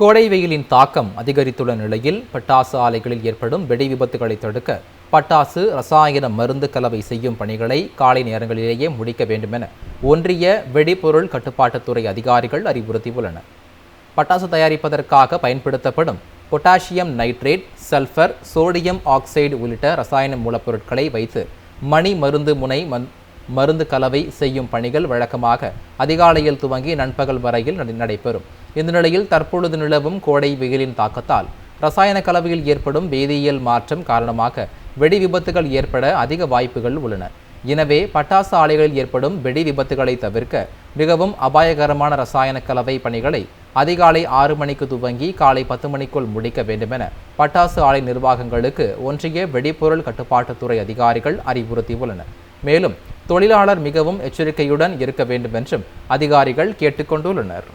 கோடை வெயிலின் தாக்கம் அதிகரித்துள்ள நிலையில் பட்டாசு ஆலைகளில் ஏற்படும் வெடி விபத்துகளை தடுக்க பட்டாசு ரசாயன மருந்து கலவை செய்யும் பணிகளை காலை நேரங்களிலேயே முடிக்க வேண்டுமென ஒன்றிய வெடிபொருள் கட்டுப்பாட்டுத்துறை அதிகாரிகள் அறிவுறுத்தியுள்ளனர். பட்டாசு தயாரிப்பதற்காக பயன்படுத்தப்படும் potassium nitrate, sulphur, sodium oxide உள்ளிட்ட ரசாயன மூலப்பொருட்களை வைத்து மணி மருந்து முனை மருந்து கலவை செய்யும் பணிகள் வழக்கமாக அதிகாலையில் துவங்கி நண்பகல் வரையில் நடைபெறும். இந்த நிலையில் தற்பொழுது நிலவும் கோடை வெயிலின் தாக்கத்தால் ரசாயன கலவையில் ஏற்படும் வேதியியல் மாற்றம் காரணமாக வெடி விபத்துகள் ஏற்பட அதிக வாய்ப்புகள் உள்ளன. எனவே பட்டாசு ஆலைகளில் ஏற்படும் வெடி விபத்துகளை தவிர்க்க மிகவும் அபாயகரமான ரசாயன கலவை பணிகளை அதிகாலை 6 மணிக்கு துவங்கி காலை 10 மணிக்குள் முடிக்க வேண்டுமென பட்டாசு ஆலை நிர்வாகங்களுக்கு ஒன்றிய வெடிபொருள் கட்டுப்பாட்டுத்துறை அதிகாரிகள் அறிவுறுத்தியுள்ளனர். மேலும் தொழிலாளர் மிகவும் எச்சரிக்கையுடன் இருக்க வேண்டும் என்றும் அதிகாரிகள் கேட்டுக்கொண்டுள்ளனர்.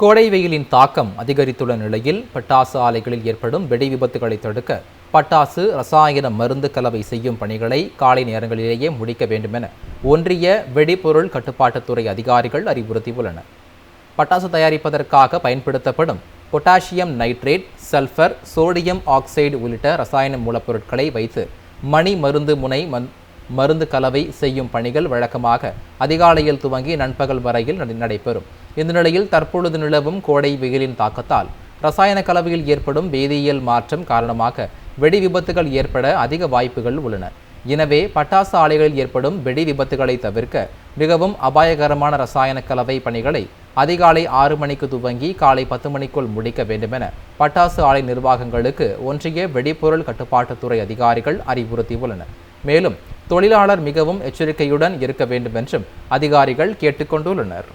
கோடை வெயிலின் தாக்கம் அதிகரித்துள்ள நிலையில் பட்டாசு ஆலைகளில் ஏற்படும் வெடி விபத்துகளை தடுக்க பட்டாசு ரசாயன மருந்து கலவை செய்யும் பணிகளை காலை நேரங்களிலேயே முடிக்க வேண்டுமென ஒன்றிய வெடிபொருள் கட்டுப்பாட்டுத்துறை அதிகாரிகள் அறிவுறுத்தியுள்ளனர். பட்டாசு தயாரிப்பதற்காக பயன்படுத்தப்படும் potassium nitrate, sulphur, sodium oxide உள்ளிட்ட ரசாயன மூலப்பொருட்களை வைத்து மணி மருந்து முனை மருந்து கலவை செய்யும் பணிகள் வழக்கமாக அதிகாலையில் துவங்கி நண்பகல் வரையில் நடைபெறும். இந்த நிலையில் தற்பொழுது நிலவும் கோடை வெயிலின் தாக்கத்தால் ரசாயன கலவையில் ஏற்படும் வேதியியல் மாற்றம் காரணமாக வெடி விபத்துகள் ஏற்பட அதிக வாய்ப்புகள் உள்ளன. எனவே பட்டாசு ஆலைகளில் ஏற்படும் வெடி விபத்துகளை தவிர்க்க மிகவும் அபாயகரமான ரசாயன கலவை பணிகளை அதிகாலை 6 மணிக்கு துவங்கி காலை 10 மணிக்குள் முடிக்க வேண்டுமென பட்டாசு ஆலை நிர்வாகங்களுக்கு ஒன்றிய வெடிபொருள் கட்டுப்பாட்டுத்துறை அதிகாரிகள் அறிவுறுத்தியுள்ளனர். மேலும் தொழிலாளர் மிகவும் எச்சரிக்கையுடன் இருக்க வேண்டும் என்றும் அதிகாரிகள் கேட்டுக்கொண்டுள்ளனர்.